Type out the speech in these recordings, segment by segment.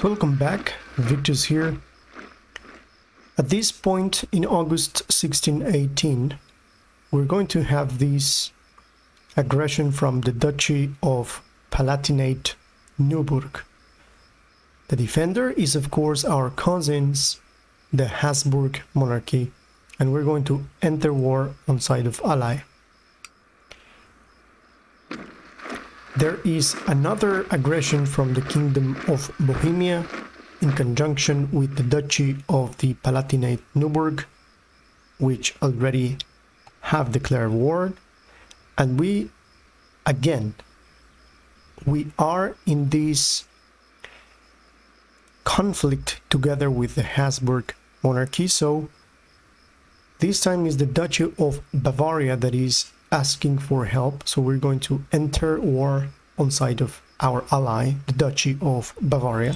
Welcome back, Victus here. At this point in August 1618, we're going to have this aggression from the Duchy of Palatinate Neuburg. The defender is of course our cousins, the Habsburg Monarchy, and we're going to enter war on side of ally. There is another aggression from the Kingdom of Bohemia in conjunction with the Duchy of the Palatinate Neuburg, which already have declared war, and we are in this conflict together with the Habsburg Monarchy. So this time is the Duchy of Bavaria that is asking for help, so we're going to enter war on side of our ally, the Duchy of Bavaria.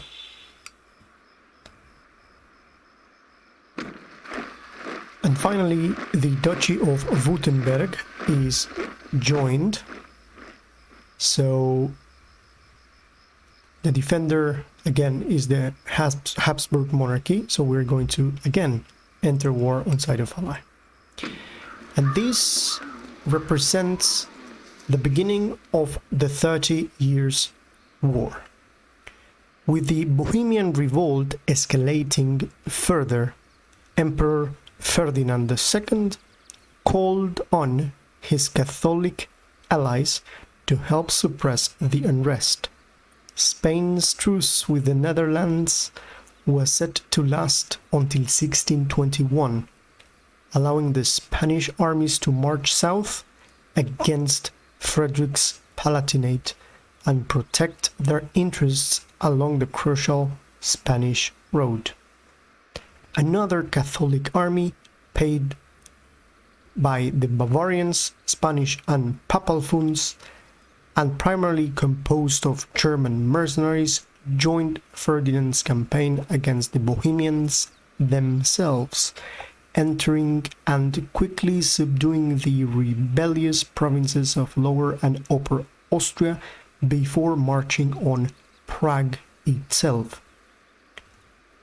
And finally, the Duchy of Württemberg is joined, so the defender again is the Habsburg Monarchy, so we're going to again enter war on side of ally. And this represents the beginning of the 30 Years' War. With the Bohemian revolt escalating further, Emperor Ferdinand II called on his Catholic allies to help suppress the unrest. Spain's truce with the Netherlands was set to last until 1621, allowing the Spanish armies to march south against Frederick's Palatinate and protect their interests along the crucial Spanish road. Another Catholic army, paid by the Bavarians, Spanish and Papal funds, and primarily composed of German mercenaries, joined Ferdinand's campaign against the Bohemians themselves, entering and quickly subduing the rebellious provinces of Lower and Upper Austria before marching on Prague itself.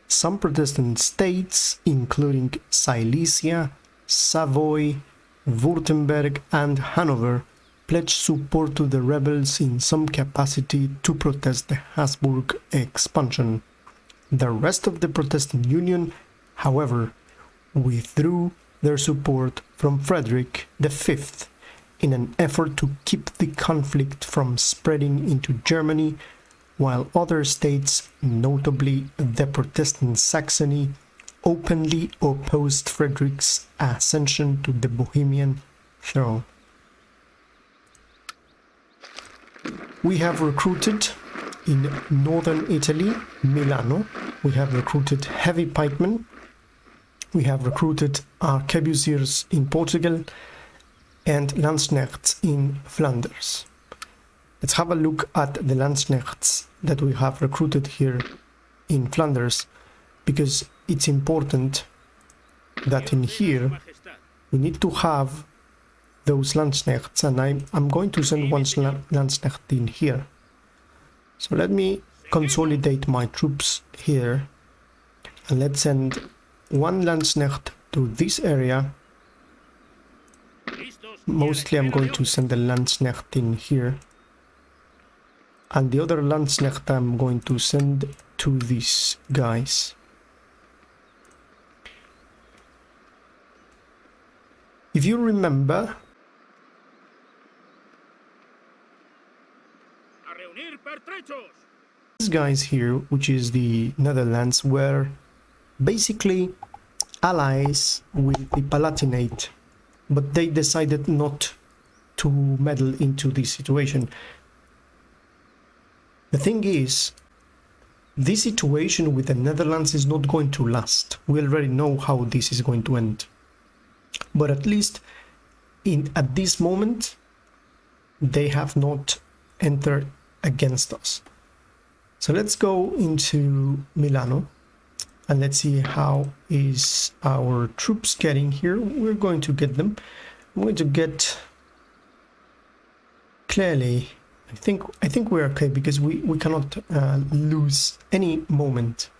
Some Protestant states, including Silesia, Savoy, Württemberg and Hanover, pledged support to the rebels in some capacity to protest the Habsburg expansion. The rest of the Protestant Union, however, withdrew their support from Frederick V in an effort to keep the conflict from spreading into Germany, while other states, notably the Protestant Saxony, openly opposed Frederick's ascension to the Bohemian throne. We have recruited in northern Italy, Milano, we have recruited heavy pikemen, we have recruited arquebusiers in Portugal and Landsknechts in Flanders. Let's have a look at the Landsknechts that we have recruited here in Flanders, because it's important that in here we need to have those Landsknechts, and I'm going to send one Landsknecht in here. So let me consolidate my troops here, and let's send one Landsknecht to this area. Mostly I'm going to send the Landsknecht in here, and the other Landsknecht I'm going to send to these guys. If you remember, these guys here, which is the Netherlands, were basically allies with the Palatinate, but they decided not to meddle into this situation. The thing is, this situation with the Netherlands is not going to last. We already know how this is going to end. But at least at this moment, they have not entered against us. So let's go into Milano and let's see how is our troops getting here. We're going to get them. I'm going to get clearly I think we're okay because we cannot lose any moment.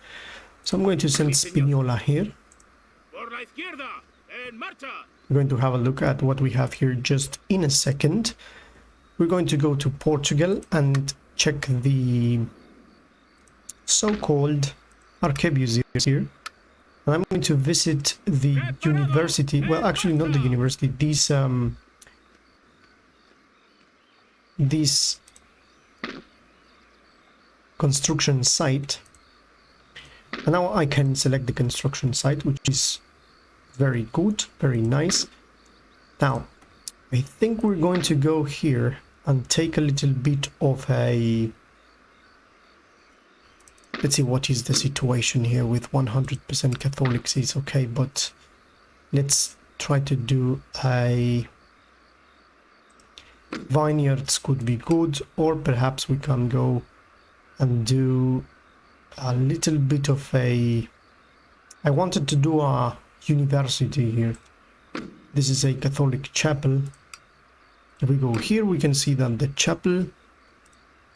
So I'm going to send Spinola here. We're going to have a look at what we have here just in a second. We're going to go to Portugal and check the so-called arquebusiers here. And I'm going to visit the university. Well, actually not the university. This construction site. And now I can select the construction site, which is very good, very nice. Now, I think we're going to go here and take a little bit of a... Let's see what is the situation here with 100% Catholics is okay, but let's try to do a... Vineyards could be good, or perhaps we can go and do a little bit of a... I wanted to do a university here. This is a Catholic chapel. If we go here, we can see that the chapel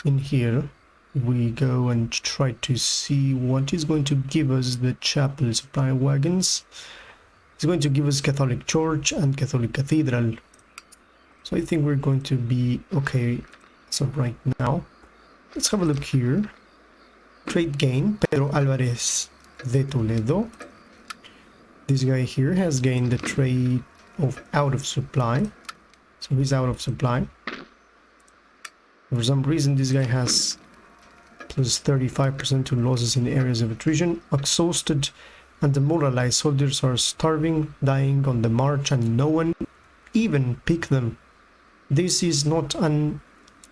in here, we go and try to see what is going to give us the chapel supply wagons. It's going to give us Catholic church and Catholic cathedral. So I think we're going to be okay as of right now. Let's have a look here. Trade gain, Pedro Alvarez de Toledo. This guy here has gained the trade of out of supply. So he's out of supply. For some reason this guy has plus 35% to losses in areas of attrition. Exhausted and demoralized soldiers are starving, dying on the march, and no one even pick them. This is not an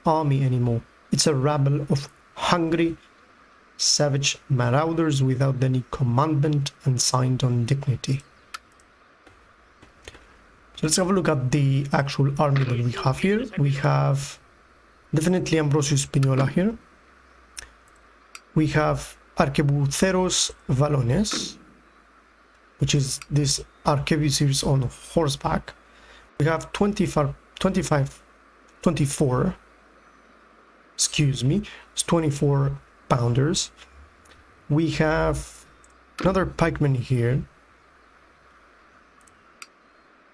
army anymore. It's a rabble of hungry, savage marauders without any commandment and signed on dignity. So let's have a look at the actual army that we have here. We have definitely Ambrosio Spinola here. We have Arquebuceros Valones, which is this arquebusiers on horseback. We have 24, excuse me, it's 24 pounders. We have another pikeman here.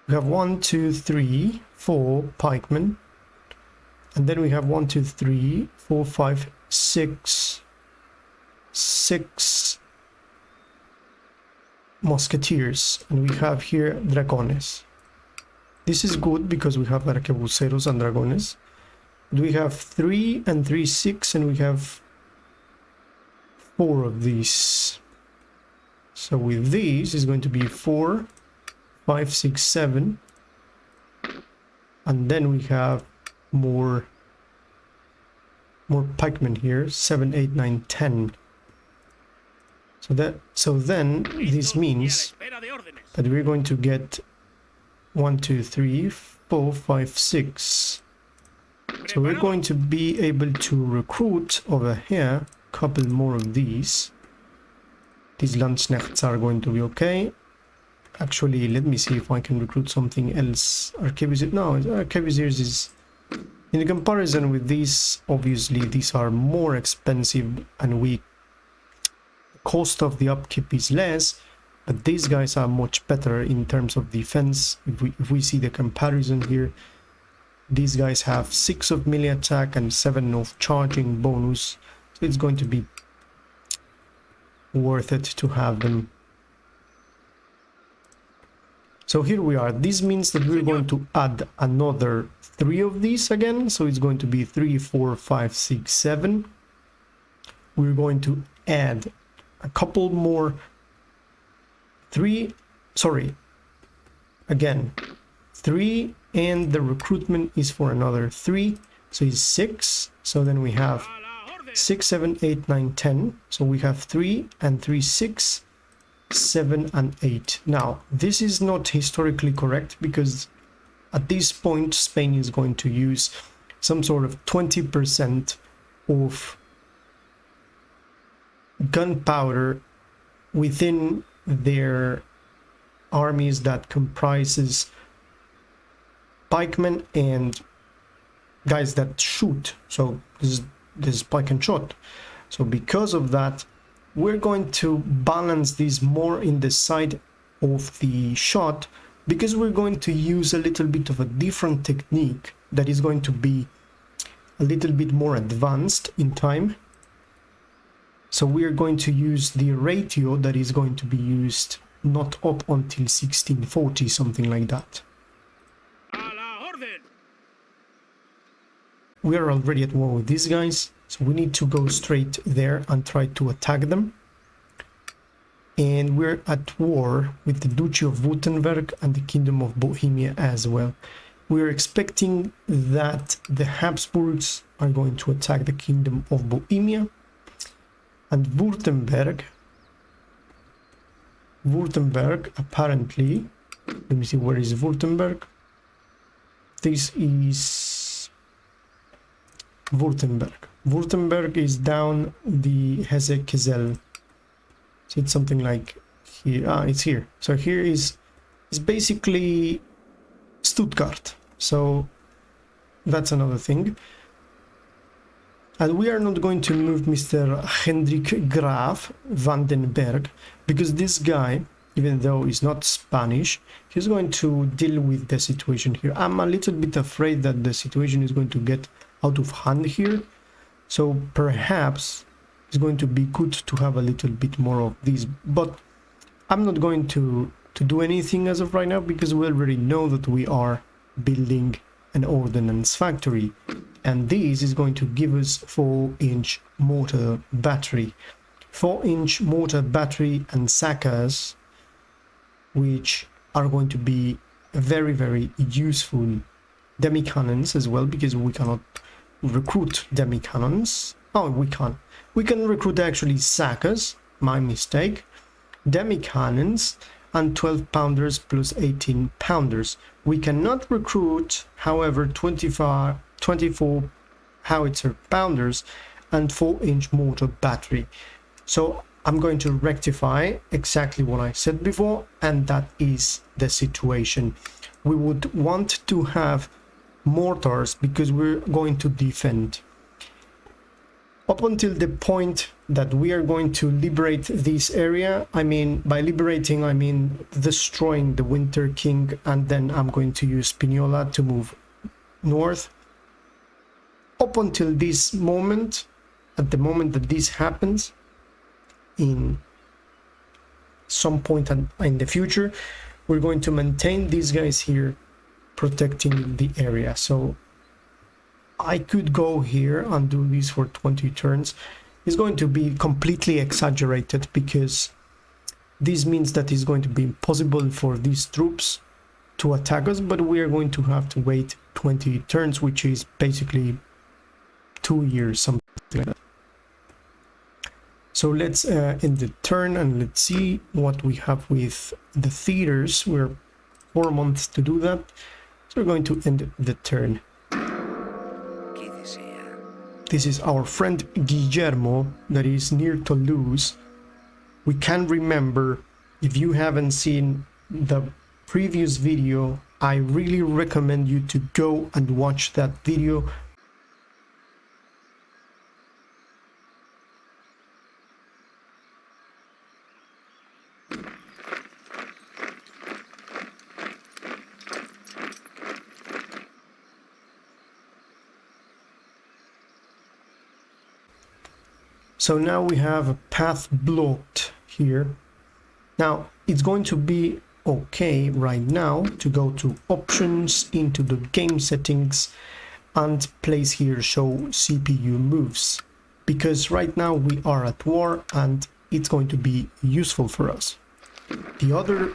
We have 1, 2, 3, 4 pikemen, and then we have 1, 2, 3, 4, 5, 6 musketeers, and we have here dragones. This is good because we have arquebuceros and dragones. We have 3 and 3, 6, and we have 4 of these. So with these is going to be 4, 5, 6, 7, and then we have more pikemen here, 7, 8, 9, 10. So then this means that we're going to get 1, 2, 3, 4, 5, 6. So we're going to be able to recruit over here a couple more of these. These Landsknechts are going to be okay. Actually, let me see if I can recruit something else. Arquebusiers, no, Arquebusiers is... In comparison with these, obviously these are more expensive and the cost of the upkeep is less, but these guys are much better in terms of defense. If we see the comparison here, these guys have 6 of melee attack and 7 of charging bonus, so it's going to be worth it to have them. So here we are. This means that we're going to add another 3 of these again, so it's going to be 3, 4, 5, 6, 7. We're going to add a couple more 3, sorry, again 3, and the recruitment is for another 3, so it's 6. So then we have 6, 7, 8, 9, 10. So we have 3 and 3, 6, 7 and 8. Now this is not historically correct because at this point Spain is going to use some sort of 20% of gunpowder within their armies that comprises pikemen and guys that shoot. So this is pike and shot. So because of that, we're going to balance this more in the side of the shot, because we're going to use a little bit of a different technique that is going to be a little bit more advanced in time. So we are going to use the ratio that is going to be used not up until 1640, something like that. We are already at war with these guys, so we need to go straight there and try to attack them. And we're at war with the Duchy of Württemberg and the Kingdom of Bohemia as well. We're expecting that the Habsburgs are going to attack the Kingdom of Bohemia. And Württemberg apparently, let me see, where is Württemberg? This is Württemberg. Württemberg is down the Hesse-Kassel. So it's something like here. It's here. So here is basically Stuttgart. So that's another thing. And we are not going to move Mr. Hendrik Graf van den Berg, because this guy, even though he's not Spanish, he's going to deal with the situation here. I'm a little bit afraid that the situation is going to get out of hand here. So perhaps it's going to be good to have a little bit more of these. But I'm not going to do anything as of right now, because we already know that we are building an ordnance factory. And this is going to give us 4-inch mortar battery. 4-inch mortar battery and sackers, which are going to be very, very useful. Demi-cannons as well, because we cannot recruit demi-cannons. Oh, we can. We can recruit actually sackers, my mistake. Demi-cannons and 12-pounders plus 18-pounders. We cannot recruit, however, 24 howitzer pounders and 4-inch mortar battery. So I'm going to rectify exactly what I said before, and that is the situation. We would want to have mortars because we're going to defend. Up until the point that we are going to liberate this area, I mean, by liberating, I mean destroying the Winter King, and then I'm going to use Spinola to move north. Up until this moment, at the moment that this happens, in some point in the future, we're going to maintain these guys here protecting the area. So I could go here and do this for 20 turns. It's going to be completely exaggerated, because this means that it's going to be impossible for these troops to attack us, but we are going to have to wait 20 turns, which is basically 2 years, something like that. So let's end the turn and let's see what we have with the theaters. We're 4 months to do that, so we're going to end the turn. This is our friend Guillermo that is near Toulouse. We can remember, if you haven't seen the previous video, I really recommend you to go and watch that video. So now we have a path blocked here. Now it's going to be okay right now to go to options, into the game settings, and place here show CPU moves, because right now we are at war and it's going to be useful for us. The other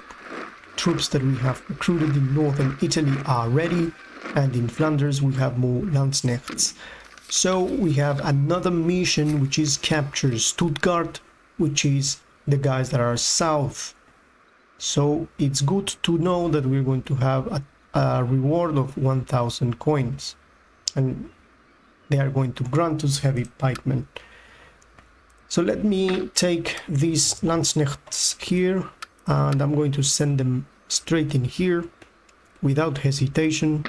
troops that we have recruited in northern Italy are ready, and in Flanders we have more Landsknechts. So we have another mission, which is capture Stuttgart, which is the guys that are south. So it's good to know that we're going to have a reward of 1000 coins, and they are going to grant us heavy pikemen. So let me take these Landsknechts here, and I'm going to send them straight in here without hesitation.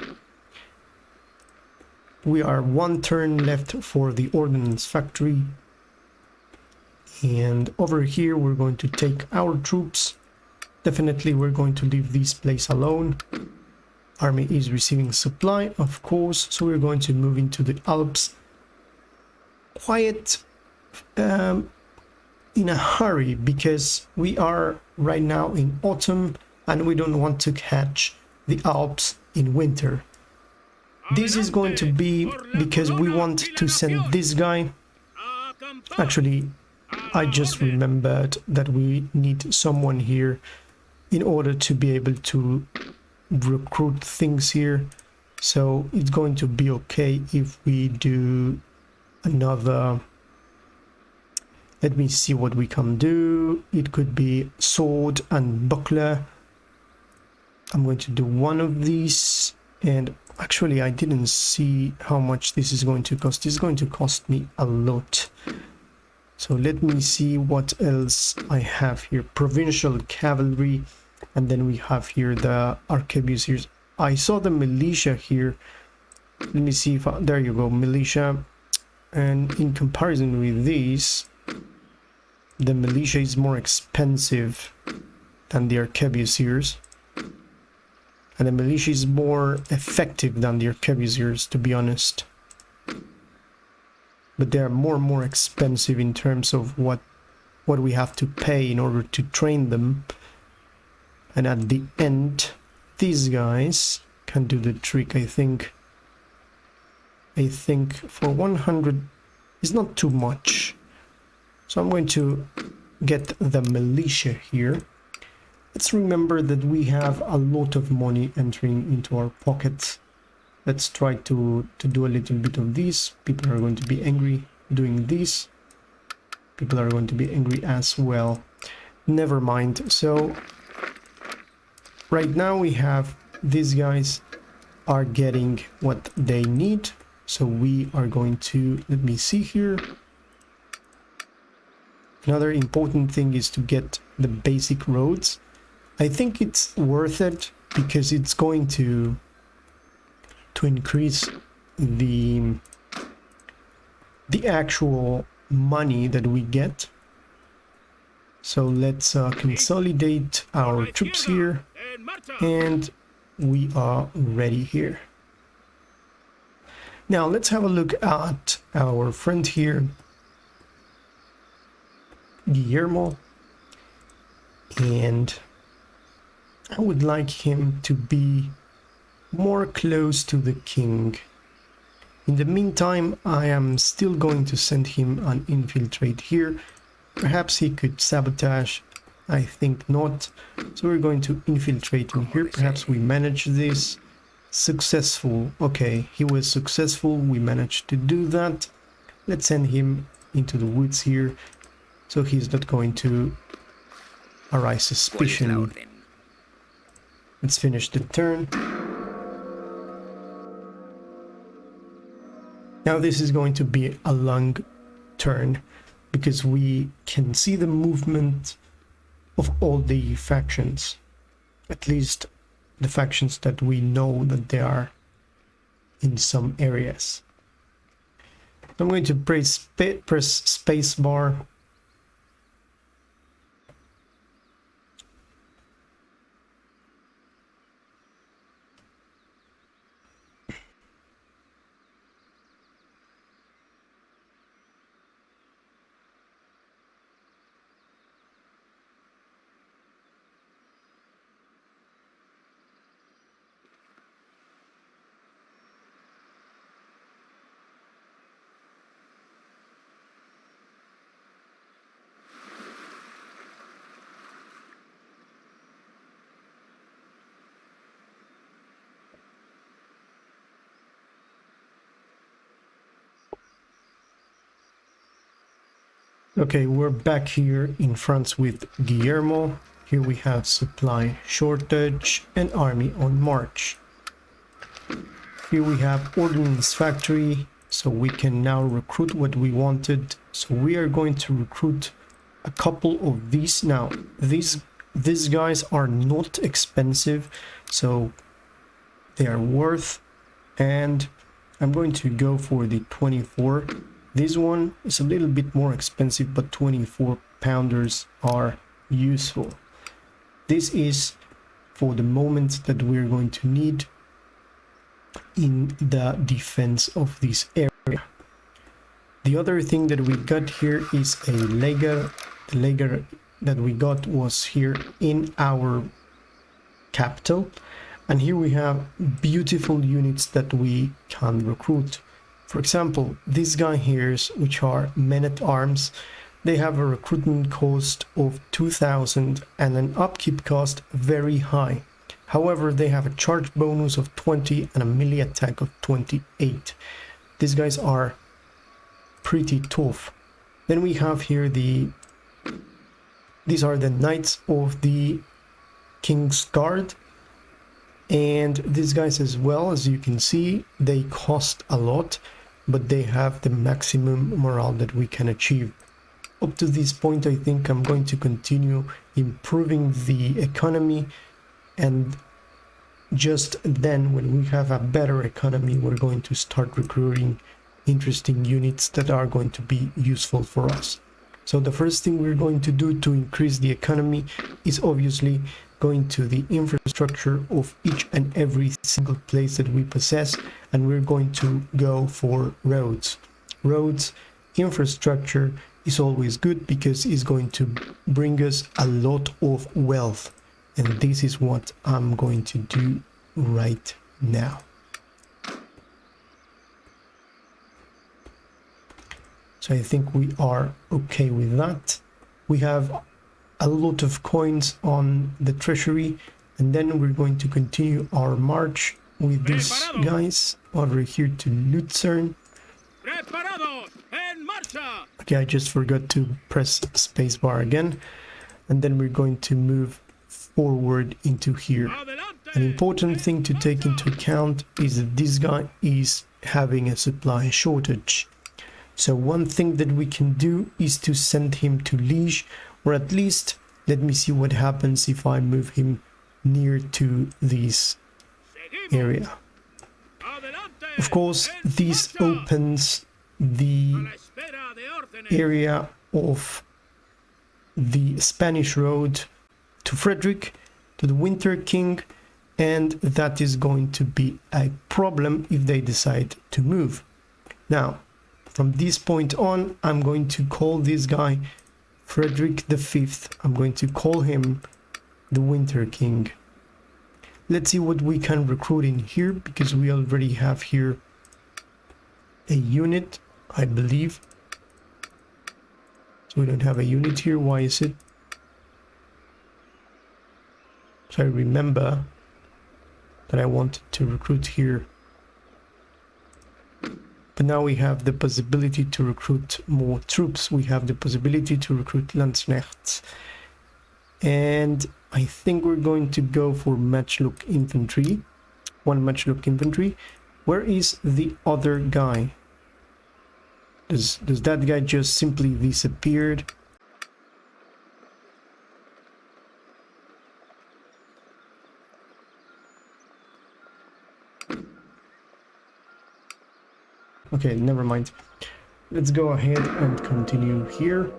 We are one turn left for the ordnance factory. And over here we're going to take our troops. Definitely we're going to leave this place alone. Army is receiving supply, of course, so we're going to move into the Alps. Quiet in a hurry, because we are right now in autumn and we don't want to catch the Alps in winter. This is going to be because we want to send this guy. Actually, I just remembered that we need someone here in order to be able to recruit things here. So it's going to be okay if we do another. Let me see what we can do. It could be sword and buckler. I'm going to do one of these. And actually I didn't see how much this is going to cost. It's going to cost me a lot. So let me see what else I have here. Provincial cavalry. And then we have here the arquebusiers. I saw the militia here. Let me see if there you go, militia. And in comparison with these, the militia is more expensive than the arquebusiers. And the militia is more effective than the arquebusiers, to be honest. But they are more and more expensive in terms of what we have to pay in order to train them. And at the end, these guys can do the trick, I think. I think for 100 is not too much. So I'm going to get the militia here. Let's remember that we have a lot of money entering into our pockets. Let's try to do a little bit of this. People are going to be angry doing this. People are going to be angry as well. Never mind. So right now we have these guys are getting what they need. So we are going to, let me see here. Another important thing is to get the basic roads. I think it's worth it because it's going to increase the actual money that we get. So let's consolidate our troops here, and we are ready here. Now let's have a look at our friend here, Guillermo, and I would like him to be more close to the king. In the meantime, I am still going to send him an infiltrate here. Perhaps he could sabotage. I think not. So we're going to infiltrate him here. Perhaps we manage this. Successful. Okay, he was successful. We managed to do that. Let's send him into the woods here, so he's not going to arise suspicion. Let's finish the turn. Now this is going to be a long turn because we can see the movement of all the factions, at least the factions that we know that they are in some areas. I'm going to press space bar. Okay, we're back here in France with Guillermo. Here we have supply shortage and army on march. Here we have ordnance factory, so we can now recruit what we wanted. So we are going to recruit a couple of these. Now, these guys are not expensive, so they are worth, and I'm going to go for the 24. This one is a little bit more expensive, but 24 pounders are useful. This is for the moment that we're going to need in the defense of this area. The other thing that we got here is a leger. The leger that we got was here in our capital, and here we have beautiful units that we can recruit. For example, these guy here, which are men-at-arms, they have a recruitment cost of 2000 and an upkeep cost very high. However, they have a charge bonus of 20 and a melee attack of 28. These guys are pretty tough. Then we have here these are the Knights of the King's Guard, and these guys as well, as you can see, they cost a lot, but they have the maximum morale that we can achieve. Up to this point, I think I'm going to continue improving the economy, and just then, when we have a better economy, we're going to start recruiting interesting units that are going to be useful for us. So the first thing we're going to do to increase the economy is obviously going to the infrastructure of each and every single place that we possess, and we're going to go for roads. Roads, infrastructure is always good because it's going to bring us a lot of wealth, and this is what I'm going to do right now. So I think we are okay with that. We have a lot of coins on the treasury, and then we're going to continue our march with these guys over here to Luzern. Okay, I just forgot to press spacebar again, and then we're going to move forward into here. An important thing to take into account is that this guy is having a supply shortage. So one thing that we can do is to send him to Liege, or at least let me see what happens if I move him near to this area. Of course, this opens the area of the Spanish road to Frederick, to the Winter King, and that is going to be a problem if they decide to move. Now, from this point on, I'm going to call this guy Frederick V. I'm going to call him the Winter King. Let's see what we can recruit in here, because we already have here a unit, I believe. So we don't have a unit here. Why is it? So I remember that I wanted to recruit here. But now we have the possibility to recruit more troops. We have the possibility to recruit Landsknechts. And I think we're going to go for matchlock infantry. One matchlock infantry. Where is the other guy? Does that guy just simply disappeared? Okay, never mind. Let's go ahead and continue here.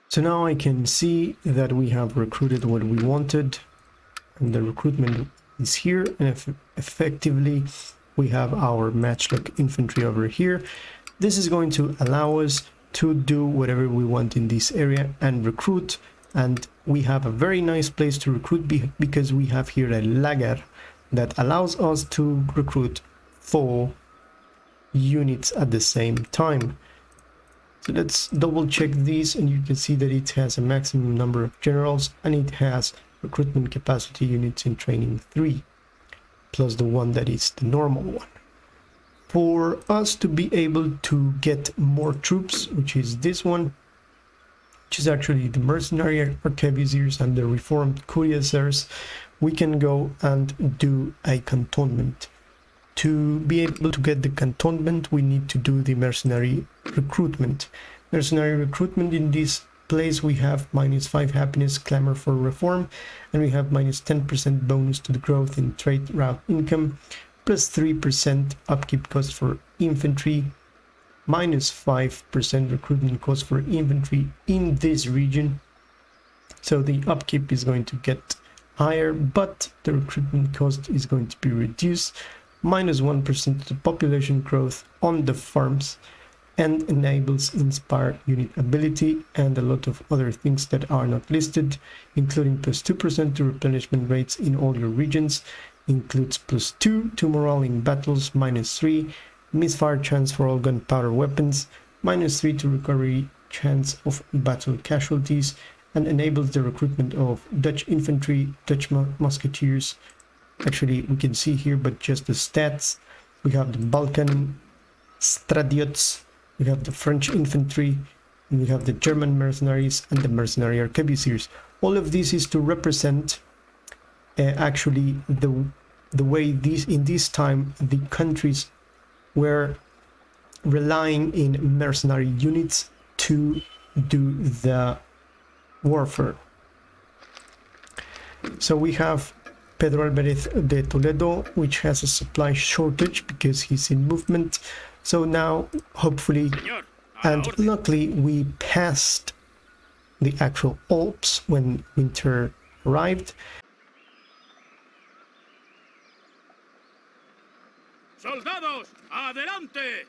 So now I can see that we have recruited what we wanted, and the recruitment is here, and effectively we have our matchlock infantry over here. This is going to allow us to do whatever we want in this area and recruit, and we have a very nice place to recruit because we have here a lager that allows us to recruit 4 units at the same time. So let's double check these, and you can see that it has a maximum number of generals and it has recruitment capacity units in training 3 plus the one that is the normal one. For us to be able to get more troops, which is this one, which is actually the mercenary arquebusiers and the reformed cuirassiers, we can go and do a cantonment. To be able to get the cantonment, we need to do the mercenary recruitment. Mercenary recruitment, in this place we have -5 happiness, clamor for reform, and we have -10% bonus to the growth in trade route income, plus 3% upkeep cost for infantry, -5% recruitment cost for infantry in this region. So the upkeep is going to get higher, but the recruitment cost is going to be reduced, -1% to the population growth on the farms, and enables inspire unit ability and a lot of other things that are not listed, including +2% to replenishment rates in all your regions, includes +2 to morale in battles, -3 misfire chance for all gunpowder weapons, -3 to recovery chance of battle casualties, and enables the recruitment of Dutch infantry, Dutch musketeers. Actually, we can see here, but just the stats. We have the Balkan Stradiots, we have the French infantry, and we have the German mercenaries and the mercenary arquebusiers. All of this is to represent actually the way in this time the countries were relying in mercenary units to do the warfare. So we have Pedro Alvarez de Toledo, which has a supply shortage because he's in movement. So now, hopefully, and luckily, we passed the actual Alps when winter arrived. Soldados, adelante!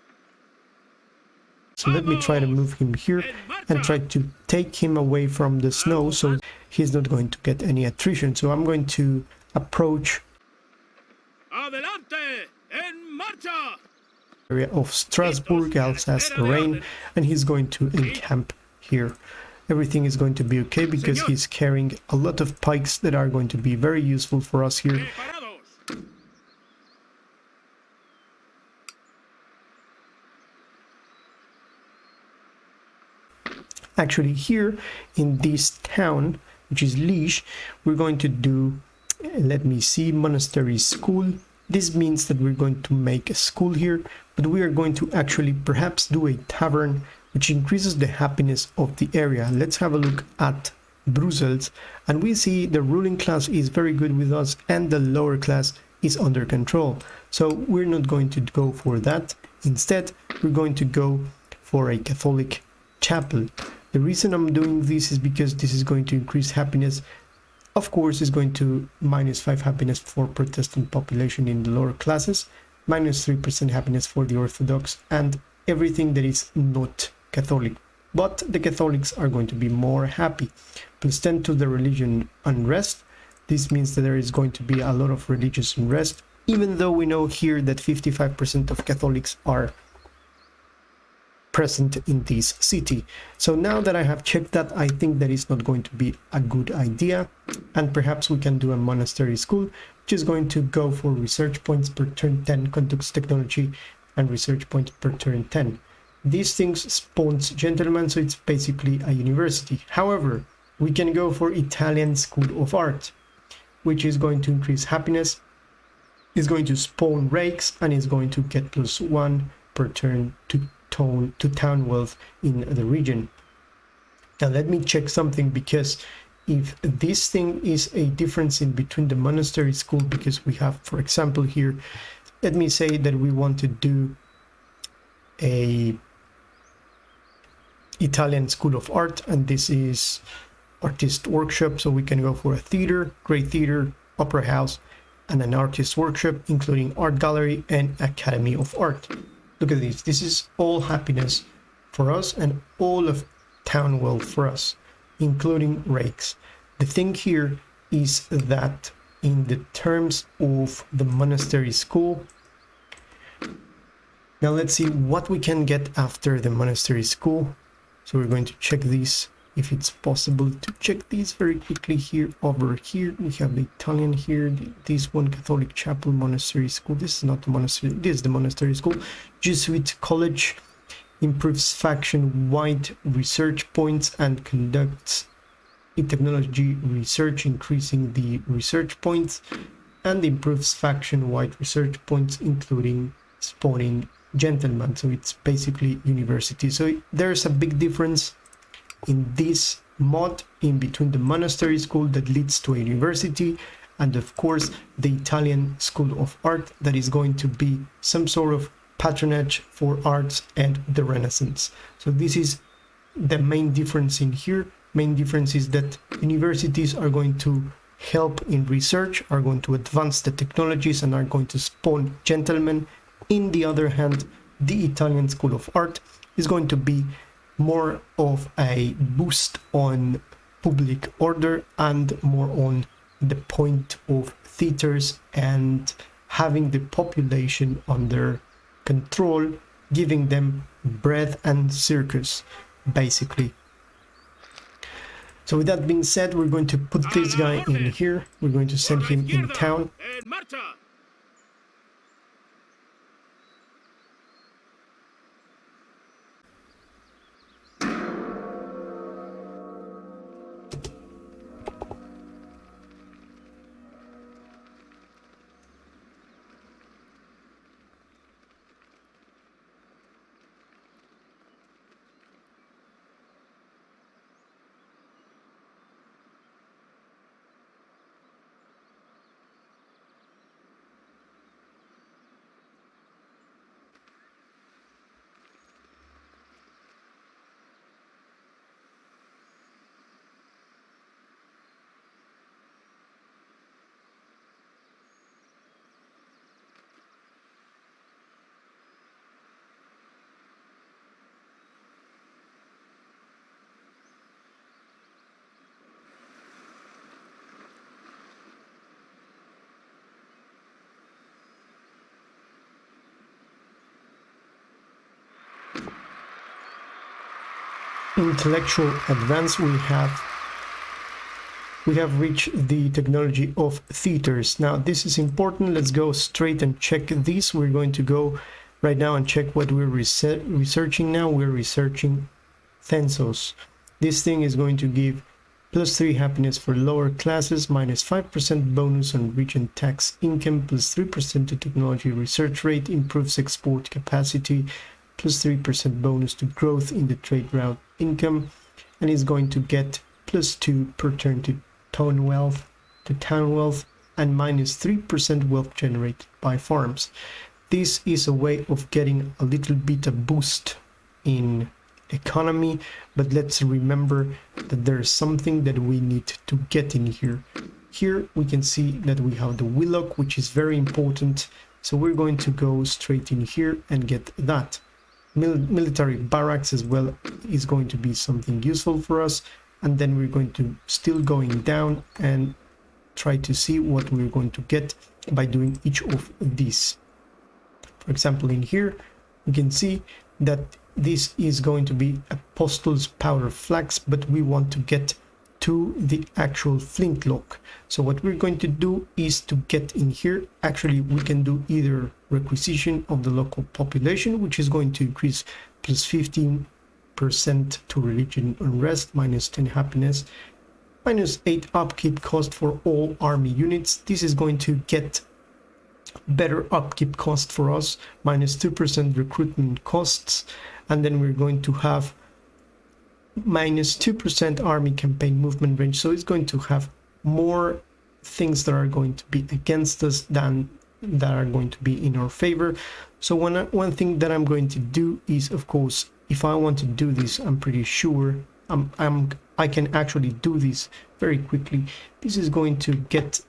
So let me try to move him here and try to take him away from the snow so he's not going to get any attrition. So I'm going to approach Adelante, en marcha! area of Strasbourg, Alsace-Lorraine, and he's going to encamp here. Everything is going to be okay because he's carrying a lot of pikes that are going to be very useful for us here. Actually, here in this town, which is Liege, we're going to do, let me see, monastery school. This means that we're going to make a school here, but we are going to actually perhaps do a tavern, which increases the happiness of the area. Let's have a look at Brussels, and we see the ruling class is very good with us and the lower class is under control. So we're not going to go for that. Instead, we're going to go for a Catholic chapel. The reason I'm doing this is because this is going to increase happiness. Of course, it's going to -5 happiness for Protestant population in the lower classes, -3% happiness for the Orthodox, and everything that is not Catholic. But the Catholics are going to be more happy. +10 to the religion unrest. This means that there is going to be a lot of religious unrest, even though we know here that 55% of Catholics are present in this city. So now that I have checked that, I think that is not going to be a good idea, and perhaps we can do a monastery school, which is going to go for research points per turn 10, conducts technology, and research points per turn 10. These things spawns gentlemen, so it's basically a university. However, we can go for Italian School of Art, which is going to increase happiness, is going to spawn rakes, and is going to get +1 per turn to town wealth in the region. Now let me check something, because if this thing is a difference in between the monastery school, because we have, for example, here, let me say that we want to do a Italian School of Art, and this is artist workshop, so we can go for a theater, great theater, opera house, and an artist workshop, including art gallery and academy of art. Look at this. This is all happiness for us and all of town wealth for us, including rakes. The thing here is that in the terms of the monastery school, now let's see what we can get after the monastery school. So we're going to check this, if it's possible to check these very quickly here. Over here we have the Italian here, this one, Catholic Chapel Monastery School. This is not the monastery, this is the monastery school. Jesuit College improves faction-wide research points and conducts in technology research, increasing the research points, and improves faction-wide research points, including spawning gentlemen. So it's basically university. So there's a big difference in this mod in between the monastery school that leads to a university and of course the Italian School of Art that is going to be some sort of patronage for arts and the Renaissance. So this is the main difference in here. Main difference is that universities are going to help in research, are going to advance the technologies and are going to spawn gentlemen. In the other hand, the Italian School of Art is going to be more of a boost on public order and more on the point of theaters and having the population under control, giving them bread and circus, basically. So with that being said, we're going to put this guy in here. We're going to send him in town. Intellectual advance, we have reached the technology of theaters. Now this is important. Let's go straight and check this. We're going to go right now and check what we're researching now. We're researching censos. This thing is going to give +3 happiness for lower classes, -5% bonus on region tax income, +3% to technology research rate, improves export capacity, +3% bonus to growth in the trade route income, and is going to get +2 per turn to town wealth, and -3% wealth generated by farms. This is a way of getting a little bit of boost in economy, but let's remember that there's something that we need to get in here. Here we can see that we have the Willock, which is very important, so we're going to go straight in here and get that. Military barracks as well is going to be something useful for us, and then we're going to still going down and try to see what we're going to get by doing each of these. For example, in here we can see that this is going to be Apostles Powder Flags, but we want to get to the actual flintlock. So what we're going to do is to get in here. Actually, we can do either requisition of the local population, which is going to increase +15% to religion unrest, -10 happiness, -8 upkeep cost for all army units. This is going to get better upkeep cost for us, -2% recruitment costs, and then we're going to have -2% army campaign movement range. So it's going to have more things that are going to be against us than that are going to be in our favor. So one thing that I'm going to do is, of course, if I want to do this, I'm pretty sure I can actually do this very quickly. This is going to get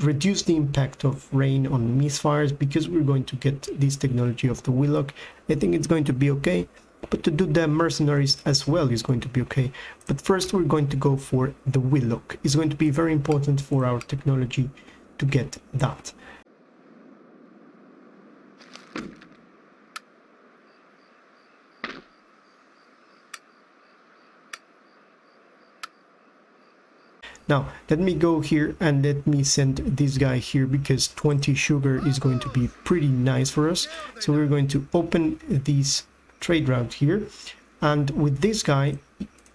reduce the impact of rain on misfires because we're going to get this technology of the Willock. I think it's going to be okay, but to do the mercenaries as well is going to be okay. But first we're going to go for the Willock. It's going to be very important for our technology to get that. Now, let me go here and let me send this guy here because 20 sugar is going to be pretty nice for us. So we're going to open this trade route here. And with this guy,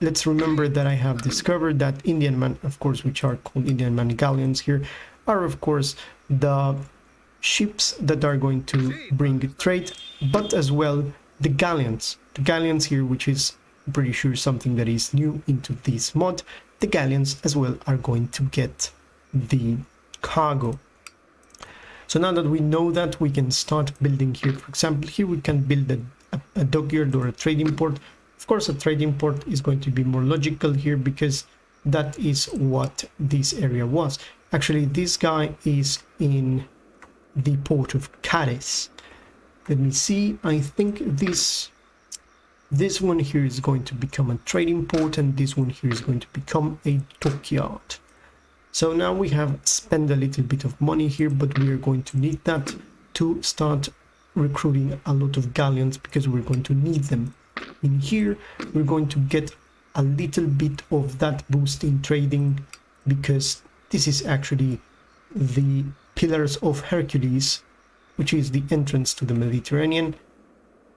let's remember that I have discovered that Indian man, of course, which are called Indian man galleons here, are of course the ships that are going to bring trade, but as well the galleons. The galleons here, which is pretty sure something that is new into this mod. The galleons as well are going to get the cargo. So now that we know that, we can start building here. For example, here we can build a dockyard or a trading port. Of course, a trading port is going to be more logical here because that is what this area was. Actually, this guy is in the port of Cadiz. Let me see. I think this one here is going to become a trading port, and this one here is going to become a dockyard. So now we have spent a little bit of money here, but we are going to need that to start recruiting a lot of galleons because we're going to need them. In here, we're going to get a little bit of that boost in trading because this is actually the Pillars of Hercules, which is the entrance to the Mediterranean,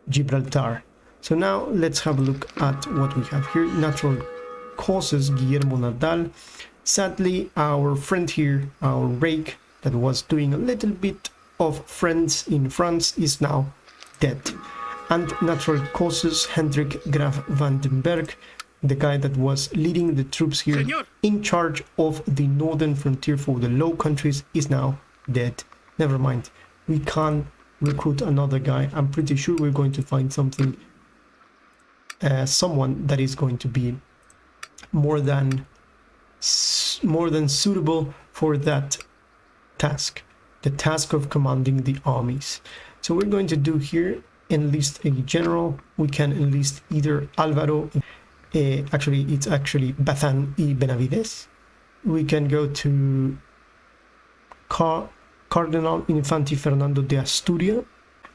Gibraltar. So now let's have a look at what we have here. Natural causes, Guillermo Nadal. Sadly, our friend here, our rake, that was doing a little bit of friends in France, is now dead. And natural causes, Hendrik Graf van den Berg, the guy that was leading the troops here in charge of the northern frontier for the Low Countries, is now dead. Never mind, we can't recruit another guy. I'm pretty sure we're going to find something, someone that is going to be more than suitable for that task, the task of commanding the armies. So we're going to do here, enlist a general. We can enlist either Alvaro, actually it's actually Bazán y Benavides. We can go to Cardinal Infante Fernando de Asturias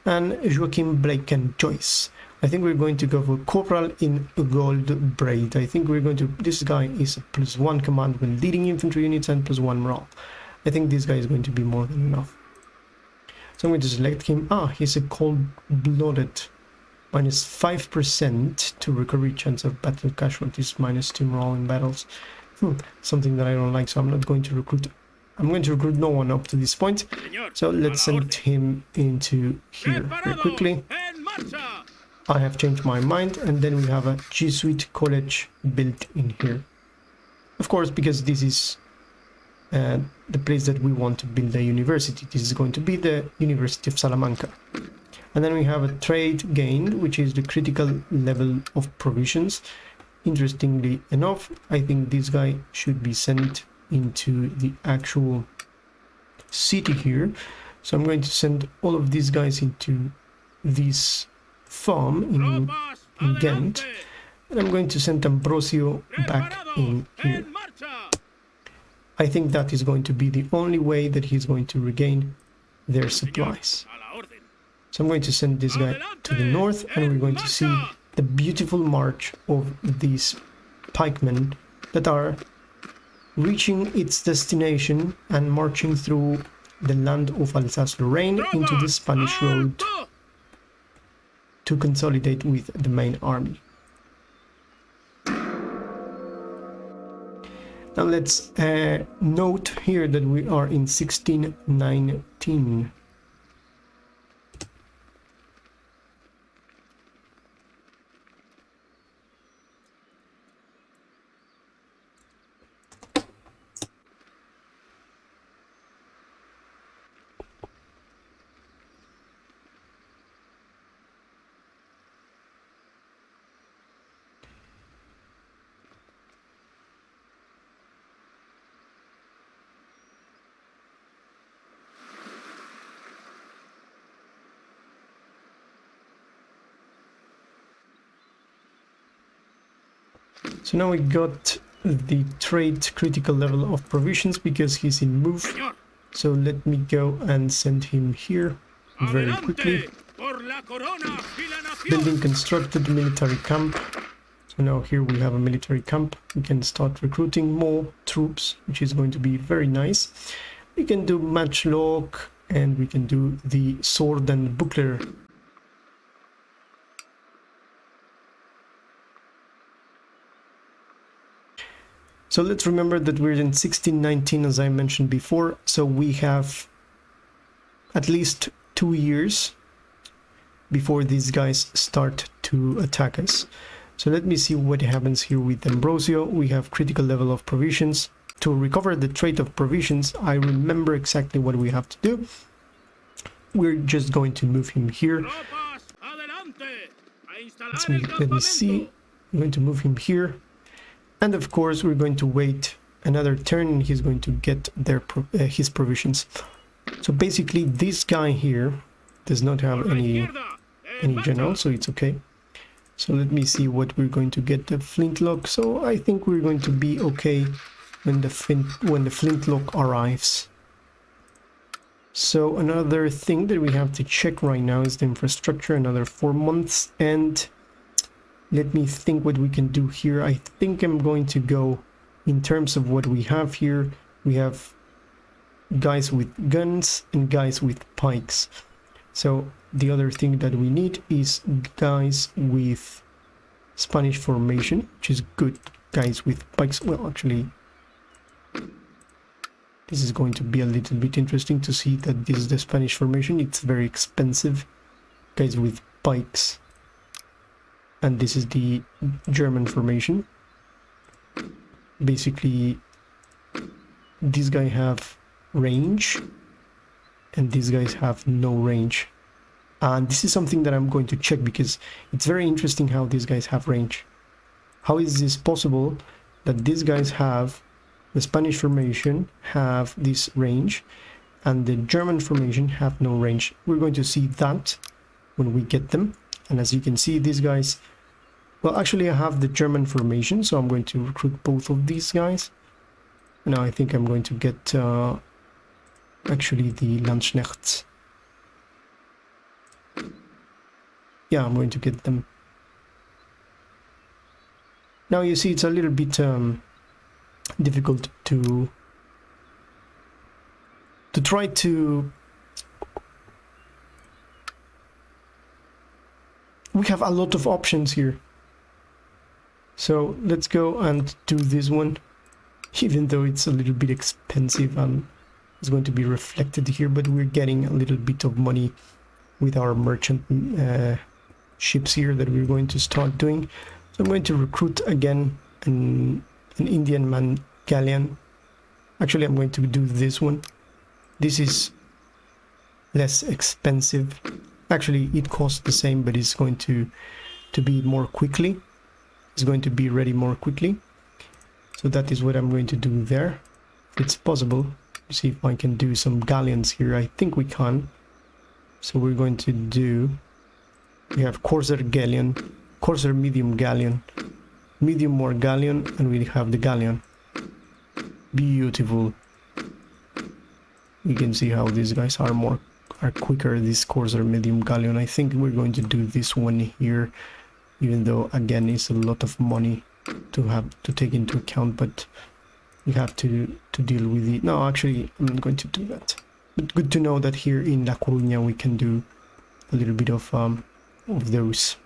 and Joaquim Blake and Joyce. I think we're going to go for Corporal in Gold Braid. I think we're going to, this guy is a +1 command when leading infantry units and +1 morale. I think this guy is going to be more than enough. So I'm going to select him. He's a cold-blooded. -5% to recovery chance of battle casualties, -2 morale in battles. Something that I don't like, so I'm not going to recruit. I'm going to recruit no one up to this point. So let's send him into here very quickly. I have changed my mind, and then we have a Jesuit college built in here. Of course, because this is the place that we want to build a university. This is going to be the University of Salamanca. And then we have a trade gained, which is the critical level of provisions. Interestingly enough, I think this guy should be sent into the actual city here. So I'm going to send all of these guys into this farm in Ghent. And I'm going to send Ambrosio back in here. I think that is going to be the only way that he's going to regain their supplies. So I'm going to send this guy to the north, and we're going to see the beautiful march of these pikemen that are reaching its destination and marching through the land of Alsace-Lorraine into the Spanish road to consolidate with the main army. Now let's note here that we are in 1619. So now we got the trade critical level of provisions because he's in move. Señor. So let me go and send him here very quickly. Adelante por la corona y la nación. Building constructed military camp. So now here we have a military camp. We can start recruiting more troops, which is going to be very nice. We can do matchlock and we can do the sword and buckler. So let's remember that we're in 1619, as I mentioned before. So we have at least 2 years before these guys start to attack us. So let me see what happens here with Ambrosio. We have critical level of provisions. To recover the trait of provisions, I remember exactly what we have to do. We're just going to move him here. Tropas, adelante. A instalar el Let me see. campamento. I'm going to move him here. And of course, we're going to wait another turn and he's going to get his provisions. So basically, this guy here does not have Por la any izquierda. En marcha. general, so it's okay. So let me see what we're going to get. The flintlock. So I think we're going to be okay when the flintlock arrives. So another thing that we have to check right now is the infrastructure. Another 4 months, and let me think what we can do here. I think I'm going to go in terms of what we have here. We have guys with guns and guys with pikes. So the other thing that we need is guys with Spanish formation, which is good. Guys with pikes. Well, actually, this is going to be a little bit interesting to see that this is the Spanish formation. It's very expensive. Guys with pikes. And this is the German formation. Basically, these guys have range and these guys have no range. And this is something that I'm going to check because it's very interesting how these guys have range. How is this possible that these guys have the Spanish formation, have this range, and the German formation have no range? We're going to see that when we get them. And as you can see, these guys, well, actually I have the German formation, so I'm going to recruit both of these guys. Now I think I'm going to get actually the Landsknechts. Yeah, I'm going to get them. Now you see it's a little bit difficult to try to... We have a lot of options here. So let's go and do this one, even though it's a little bit expensive and it's going to be reflected here, but we're getting a little bit of money with our merchant ships here that we're going to start doing. So I'm going to recruit again an Indian man galleon. Actually, I'm going to do this one. This is less expensive. Actually, it costs the same, but it's going to be more quickly. It's going to be ready more quickly. So that is what I'm going to do there. If it's possible, see if I can do some galleons here. I think we can. So we're going to do... We have Corsair galleon, Corsair medium galleon, medium more galleon, and we have the galleon. Beautiful. You can see how these guys are quicker, this Corsair medium galleon. I think we're going to do this one here, even though again it's a lot of money to take into account, but we have to deal with it. No, actually I'm not going to do that. But good to know that here in La Coruña we can do a little bit of those.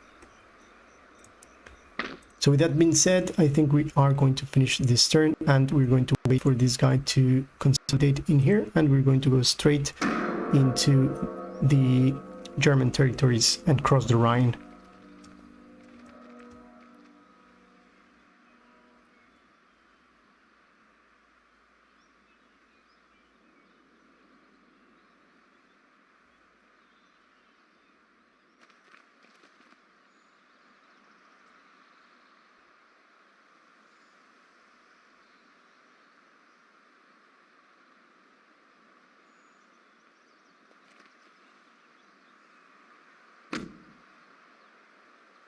So with that being said, I think we are going to finish this turn and we're going to wait for this guy to consolidate in here, and we're going to go straight into the German territories and cross the Rhine.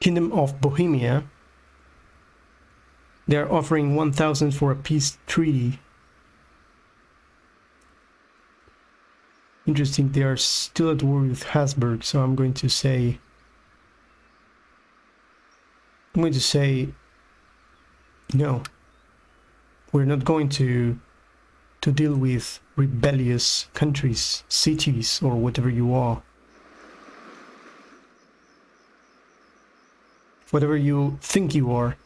Kingdom of Bohemia. They are offering 1,000 for a peace treaty. Interesting, they are still at war with Habsburg, so I'm going to say no. We're not going to deal with rebellious countries, cities, or whatever you are. Whatever you think you are.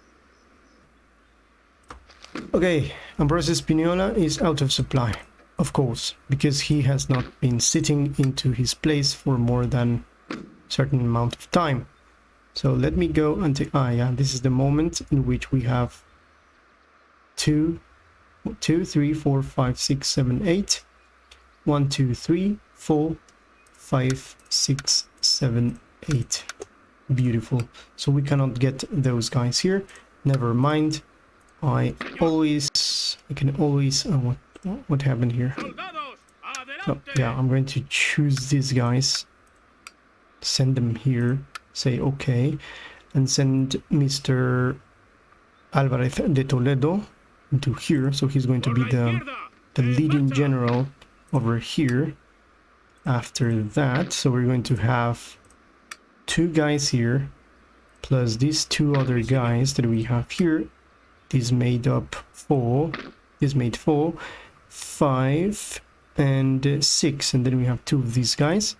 Okay, Ambrose Spinola is out of supply, of course, because he has not been sitting into his place for more than a certain amount of time. So let me go until, yeah, this is the moment in which we have 2, 3, 4, 5, 6, 7, 8. 1, 2, 3, 4, 5, 6, 7, 8. Beautiful. So we cannot get those guys here. Never mind. I can always what happened here? Oh, yeah, I'm going to choose these guys, send them here, say okay, and send Mr. Alvarez de Toledo into here. So he's going to be the leading general over here after that. So we're going to have 2 guys here plus these 2 other guys that we have here. This made 4, 5 and 6, and then we have 2 of these guys.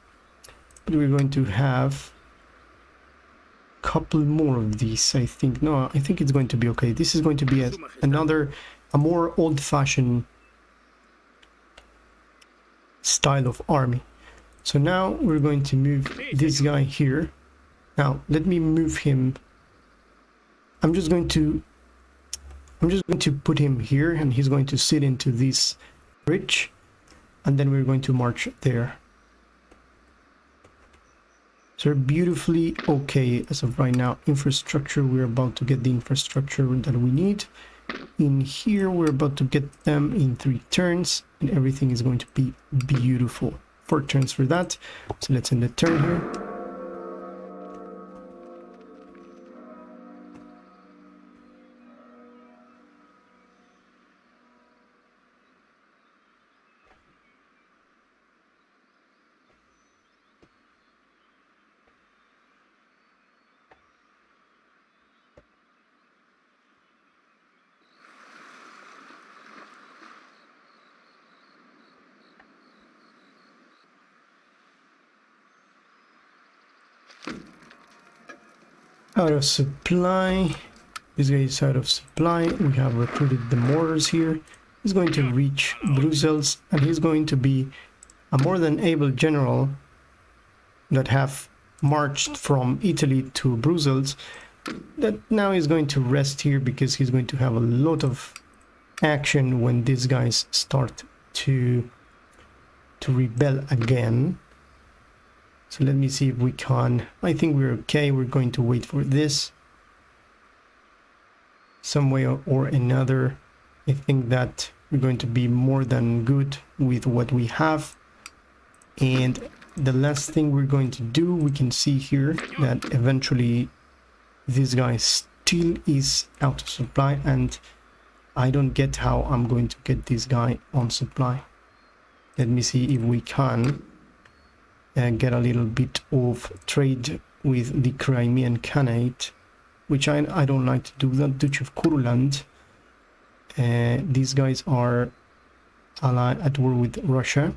But we're going to have a couple more of these, I think. No, I think it's going to be okay. This is going to be a more old-fashioned style of army. So now we're going to move this guy here. Now let me move him. I'm just going to put him here, and he's going to sit into this bridge, and then we're going to march there. So beautifully okay as of right now. Infrastructure, we're about to get the infrastructure that we need. In here, we're about to get them in 3 turns, and everything is going to be beautiful. 4 turns for that. So let's end the turn here. Out of supply. This guy is out of supply. We have recruited the mortars here. He's going to reach Brussels, and he's going to be a more than able general that have marched from Italy to Brussels, that now is going to rest here because he's going to have a lot of action when these guys start to rebel again. So let me see if we can. I think we're okay. We're going to wait for this. Some way or another, I think that we're going to be more than good with what we have. And the last thing we're going to do, we can see here that eventually this guy still is out of supply, and I don't get how I'm going to get this guy on supply. Let me see if we can get a little bit of trade with the Crimean Khanate, which I don't like to do that. Duchy of Kuruland. These guys are at war with Russia.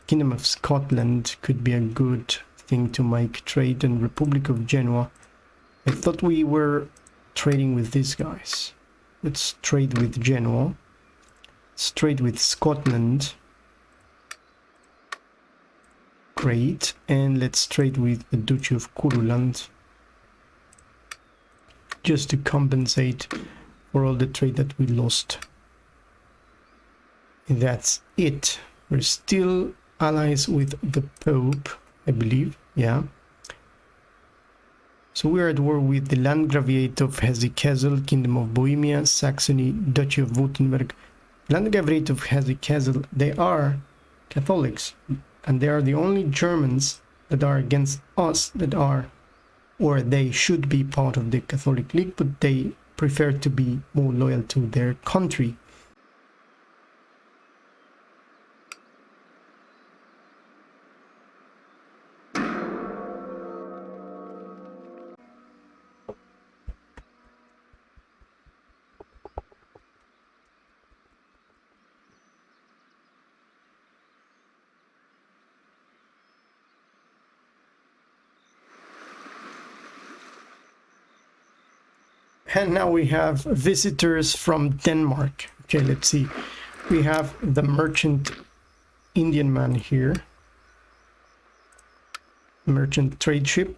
Kingdom of Scotland could be a good thing to make trade, and Republic of Genoa. I thought we were trading with these guys. Let's trade with Genoa. Let's trade with Scotland. Great. And let's trade with the Duchy of Kuruland, just to compensate for all the trade that we lost. And that's it. We're still allies with the Pope, I believe. Yeah. So we're at war with the Landgraviate of Hesse-Kassel, Kingdom of Bohemia, Saxony, Duchy of Württemberg. Landgraviate of Hesse-Kassel, they are Catholics, and they are the only Germans that are against us, that are, or they should be part of the Catholic League, but they prefer to be more loyal to their country. And now we have visitors from Denmark. Okay, let's see. We have the merchant Indian man here. Merchant trade ship.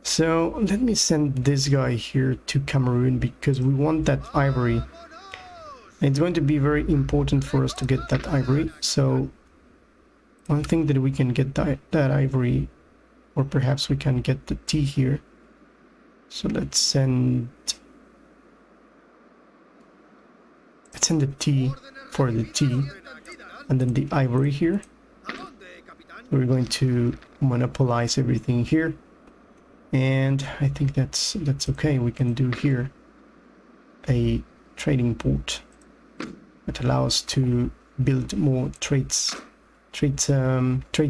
So let me send this guy here to Cameroon because we want that ivory. It's going to be very important for us to get that ivory. So one thing that we can get that ivory, or perhaps we can get the tea here. So let's send the tea for the tea, and then the ivory here. We're going to monopolize everything here, and I think that's okay. We can do here a trading port that allows to build more trade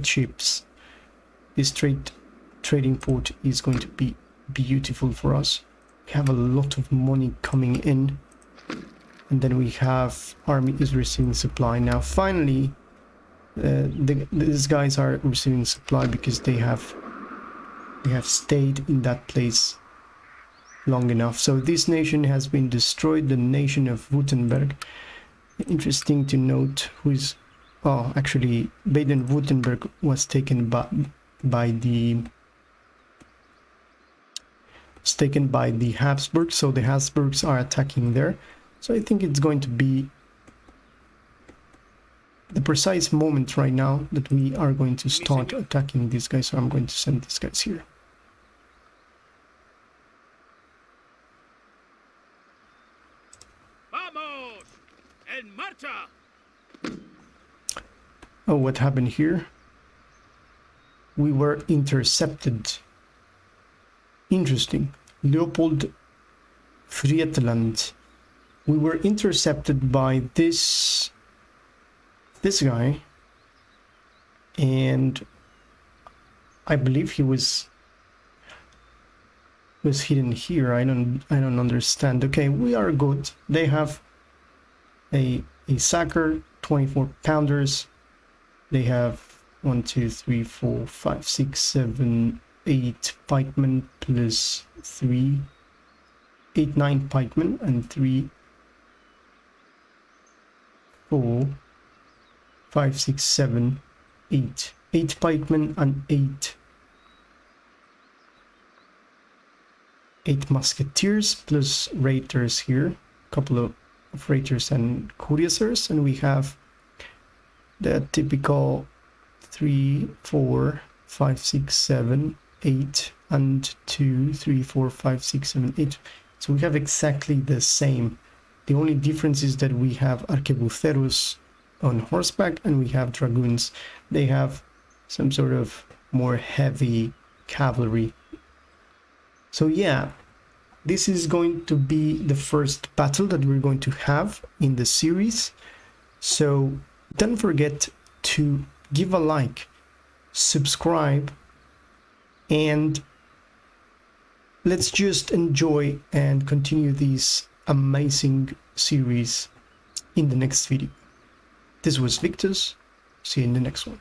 ships. This trading port is going to be beautiful for us. We have a lot of money coming in, and then we have army is receiving supply. Now finally these guys are receiving supply because they have stayed in that place long enough. So this nation has been destroyed, the nation of Württemberg. Interesting to note who is, oh, actually Baden-Württemberg was taken by the Habsburg, so the Habsburgs are attacking there. So I think it's going to be the precise moment right now that we are going to start attacking these guys. So I'm going to send these guys here. Vamos! En marcha! Oh, what happened here? We were intercepted. Interesting. Leopold Friedland. We were intercepted by this guy, and I believe he was hidden here. I don't understand. Okay, we are good. They have a sacker, 24 pounders. They have 1, 2, 3, 4, 5, 6, 7, 8 pikemen plus 3, 8, 9 pikemen and 3, 4, 5, 6, 7, 8. 8 pikemen and 8 musketeers plus raiders here. A couple of raiders and cuirassiers, and we have the typical 3, 4, 5, 6, 7, 8 and 2, 3, 4, 5, 6, 7, 8. So we have exactly the same. The only difference is that we have arquebuceros on horseback and we have dragoons. They have some sort of more heavy cavalry. So yeah, this is going to be the first battle that we're going to have in the series. So don't forget to give a like, subscribe, and let's just enjoy and continue this amazing series in the next video. This was Victus. See you in the next one.